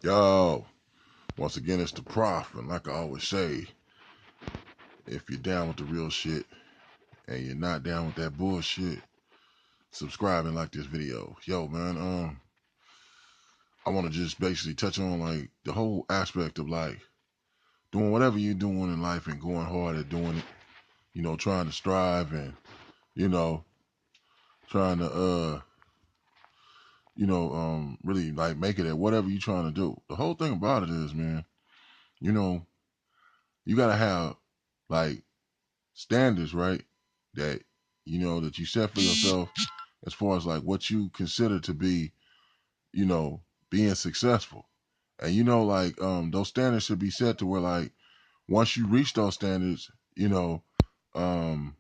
Yo, once again, it's the Prof, and like I always say, if you're down with the real shit and you're not down with that bullshit, subscribe and like this video. Yo, man, I want to just basically touch on like the whole aspect of like doing whatever you're doing in life and going hard at doing it. Trying to strive and you know, trying to really like make it at whatever you're trying to do. The whole thing about it is, man, you know, you gotta have like standards, right? That that you set for yourself as far as like what you consider to be, you know, being successful. And like those standards should be set to where like once you reach those standards, um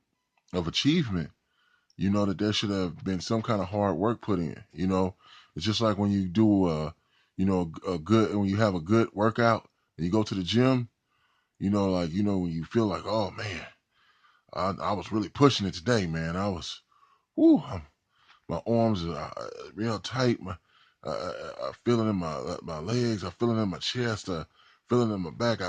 of achievement, that there should have been some kind of hard work put in. It's just like when you do a good when you have a good workout and you go to the gym, like when you feel like, oh man, I was really pushing it today, man. I was, whoo, my arms are real tight. I feel it in my legs. I feel it in my chest. I feel it in my back.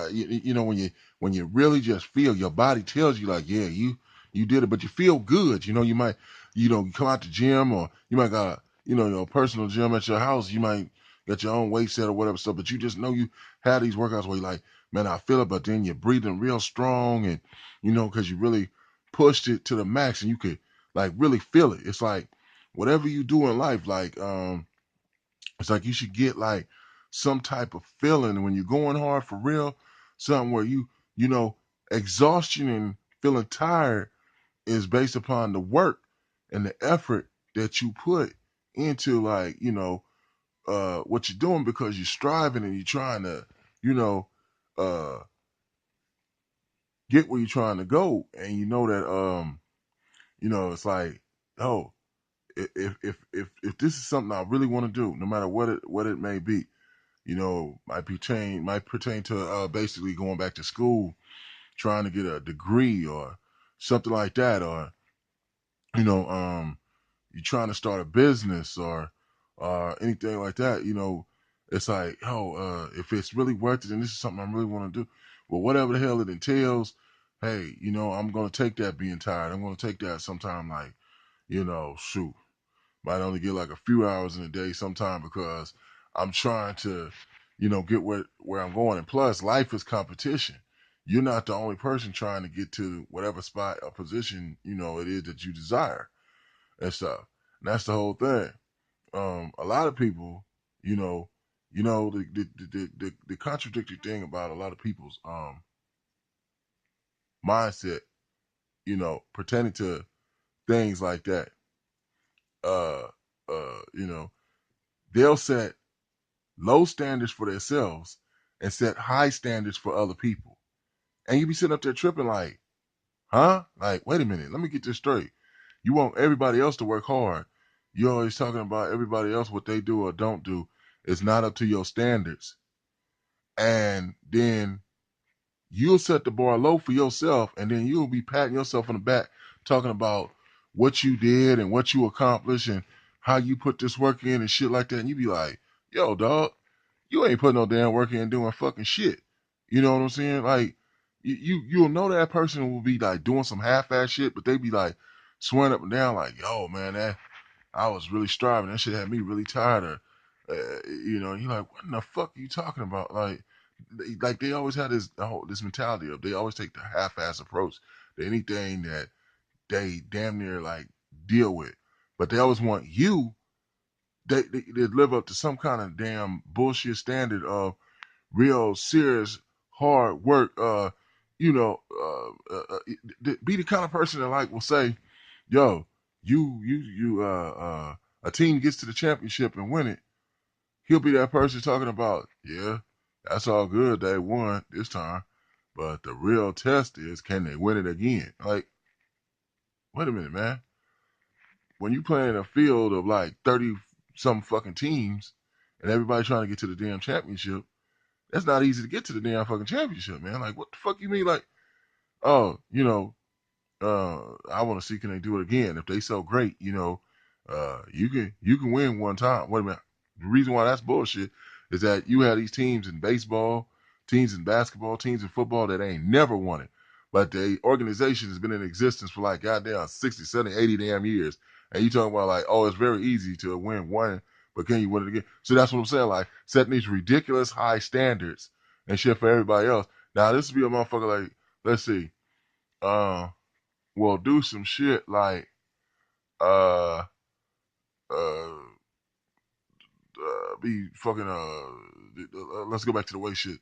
When you really just feel, your body tells you like, yeah, you did it, but you feel good. You might, you come out the gym, or you might got your personal gym at your house. You might got your own weight set or whatever stuff, but you just know you have these workouts where you like, man, I feel it, but then you're breathing real strong, and because you really pushed it to the max, and you could like really feel it. It's like whatever you do in life, like it's like you should get like some type of feeling when you're going hard for real, something where you exhaustion and feeling tired is based upon the work and the effort that you put into like what you're doing, because you're striving and you're trying to you know uh get where you're trying to go, and that it's like, oh, if this is something I really want to do, no matter what it may be, might pertain to basically going back to school, trying to get a degree or something like that, or you're trying to start a business or anything like that. It's like, oh, if it's really worth it and this is something I really want to do, well, whatever the hell it entails, hey, I'm gonna take that being tired. I'm gonna take that sometime like, shoot, might only get like a few hours in a day sometime, because I'm trying to, get where I'm going. And plus, life is competition. You're not the only person trying to get to whatever spot or position, it is that you desire and stuff. And that's the whole thing. A lot of people, you know, the contradictory thing about a lot of people's mindset, pertaining to things like that, uh, you know, they'll set low standards for themselves and set high standards for other people. And you be sitting up there tripping like, huh? Like, wait a minute, let me get this straight. You want everybody else to work hard. You're always talking about everybody else, what they do or don't do. It's not up to your standards. And then you'll set the bar low for yourself, and then you'll be patting yourself on the back, talking about what you did and what you accomplished and how you put this work in and shit like that. And you be like, yo, dog, you ain't putting no damn work in doing fucking shit. You know what I'm saying? Like, you'll know that person will be like doing some half-ass shit, but they be like swearing up and down like, yo, man, that I was really striving. That shit had me really tired of, you're like, what in the fuck are you talking about? Like they always had this mentality of, they always take the half-ass approach to anything that they damn near like deal with, but they always want you. They live up to some kind of damn bullshit standard of real serious hard work. Be the kind of person that like will say, "Yo, a team gets to the championship and win it." He'll be that person talking about, yeah, that's all good. They won this time, but the real test is, can they win it again? Like, wait a minute, man. When you play in a field of like 30 some fucking teams and everybody trying to get to the damn championship, that's not easy to get to the damn fucking championship, man. Like, what the fuck you mean? Like, oh, I want to see, can they do it again? If they so great, you can win one time. Wait a minute. The reason why that's bullshit is that you have these teams in baseball, teams in basketball, teams in football that ain't never won it. But the organization has been in existence for like goddamn 60, 70, 80 damn years. And you talking about like, oh, it's very easy to win one, but can you win it again? So that's what I'm saying. Like setting these ridiculous high standards and shit for everybody else. Now this would be a motherfucker like, let's see, well do some shit like uh uh be fucking let's go back to the way shit.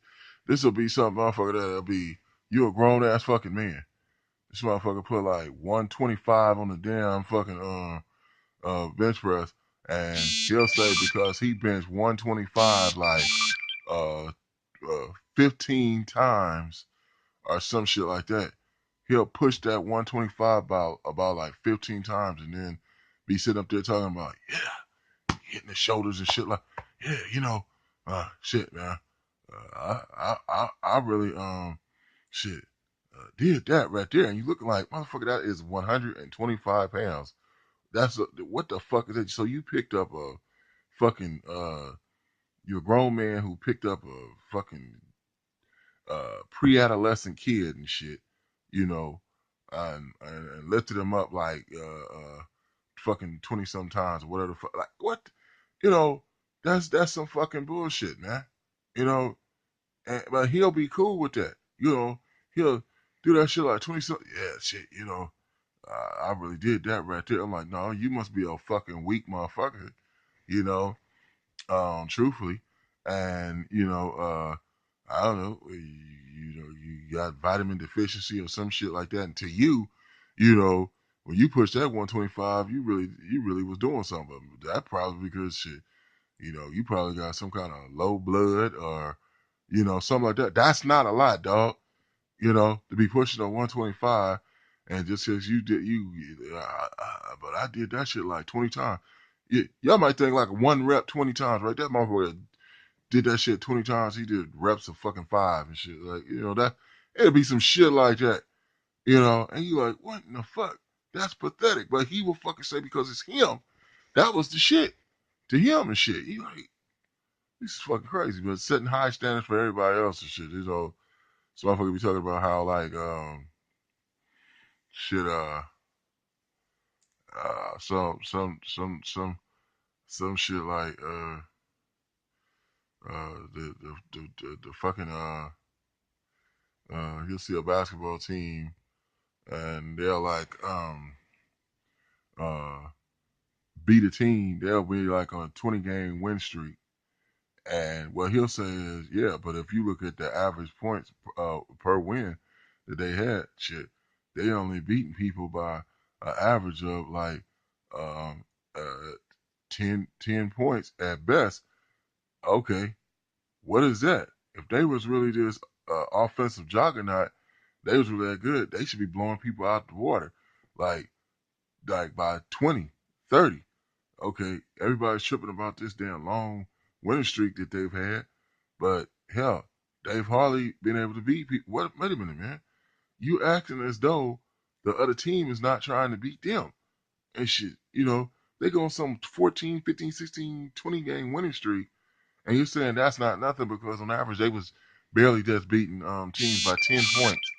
This will be some motherfucker that'll be you a grown ass fucking man. This motherfucker put like 125 on the damn fucking bench press, and he'll say because he benched 125 like uh, 15 times or some shit like that. He'll push that 125 about like 15 times, and then be sitting up there talking about hitting the shoulders and shit like shit man. I really shit did that right there, and you looking like motherfucker. That is 125 pounds. What the fuck is that? So you picked up a fucking you're a grown man who picked up a fucking pre-adolescent kid and shit, you know, and lifted him up like fucking 20 some times or whatever the fuck. Like what, you know? That's some fucking bullshit, man. You know, but he'll be cool with that. You know, he'll do that shit like 20 some. Yeah, shit. You know, I really did that right there. I'm like, no, you must be a fucking weak motherfucker. You know, truthfully, and I don't know, you got vitamin deficiency or some shit like that. And to you, when you push that 125, you really was doing something. That probably because shit, you probably got some kind of low blood or something like that. That's not a lot, dog. To be pushing on 125, and just says you did but I did that shit like 20 times. Y'all might think like one rep 20 times, right? That motherfucker did that shit 20 times. He did reps of fucking 5 and shit. Like, that it'd be some shit like that, and you like, what in the fuck? That's pathetic. But he will fucking say because it's him, that was the shit to him and shit. You like, this is fucking crazy. But setting high standards for everybody else and shit. So motherfucker be talking about how like shit some shit like the fucking you'll see a basketball team and they'll like uh beat a team, they'll be like on a 20 game win streak. And what he'll say is, yeah, but if you look at the average points per win that they had, shit, they only beating people by an average of like um, uh, 10 points at best. Okay, what is that? If they was really this offensive juggernaut, they was really that good. They should be blowing people out the water, like by 20, 30. Okay, everybody's tripping about this damn long winning streak that they've had, but hell, they've hardly been able to beat people. What? Wait a minute, man. You acting as though the other team is not trying to beat them and shit. They go on some 14, 15, 16, 20 game winning streak, and you're saying that's not nothing because on average they was barely just beating teams by 10 points.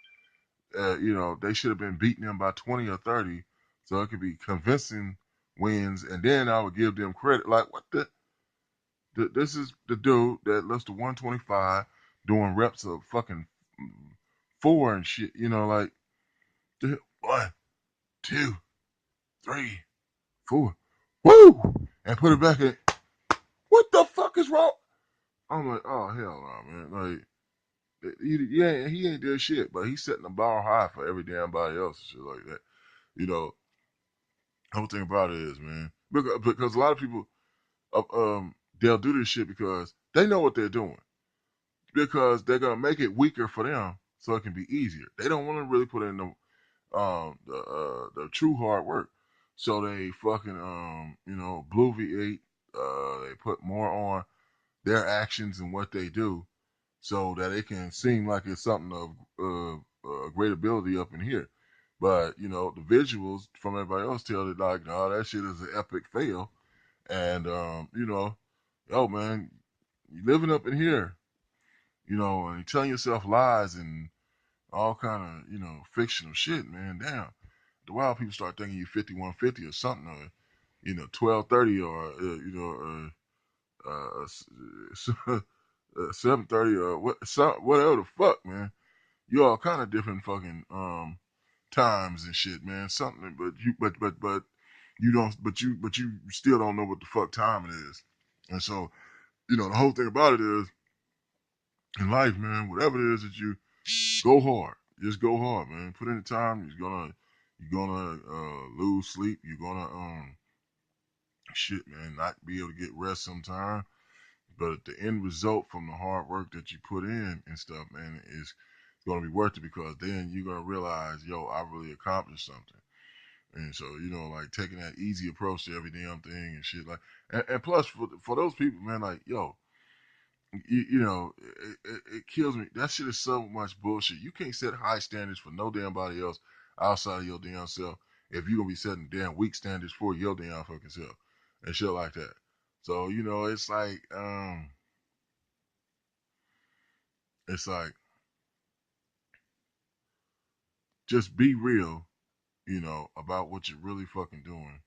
They should have been beating them by 20 or 30, so it could be convincing wins, and then I would give them credit. Like, what this is the dude that lifts the 125 doing reps of fucking 4 and shit, like, one, two, three, 4, woo, and put it back in. What the fuck is wrong? I'm like, oh, hell no, man. Like, he ain't doing shit, but he's setting the bar high for every damn body else and shit like that. You know, the whole thing about it is, man, because a lot of people, they'll do this shit because they know what they're doing. Because they're gonna make it weaker for them so it can be easier. They don't want to really put in the true hard work. So they fucking obliviate. They put more on their actions and what they do, so that it can seem like it's something of great ability up in here. But the visuals from everybody else tell it like, no, that shit is an epic fail. And oh man, you living up in here, you know, and telling yourself lies and all kind of, you know, fictional shit, man. Damn. The while people start thinking you 5150 or something, or, you know, 1230 or, you know, 730 or whatever the fuck, man. You all kind of different fucking times and shit, man. Something, but you don't, but you still don't know what the fuck time it is. And so, you know, the whole thing about it is in life, man. Whatever it is that you go hard, just go hard, man. Put in the time. You're gonna lose sleep. You're gonna shit, man, not be able to get rest sometime. But the end result from the hard work that you put in and stuff, man, is going to be worth it because then you're going to realize, yo, I really accomplished something. And so, you know, like taking that easy approach to every damn thing and shit. Like, and plus, for those people, man, like, yo, you know, it kills me. That shit is so much bullshit. You can't set high standards for no damn body else outside of your damn self if you're going to be setting damn weak standards for your damn fucking self and shit like that. So, you know, it's like, just be real, you know, about what you're really fucking doing.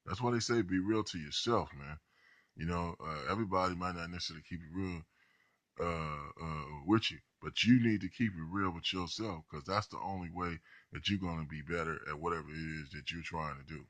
That's why they say be real to yourself, man. You know, everybody might not necessarily keep it real with you, but you need to keep it real with yourself because that's the only way that you're going to be better at whatever it is that you're trying to do.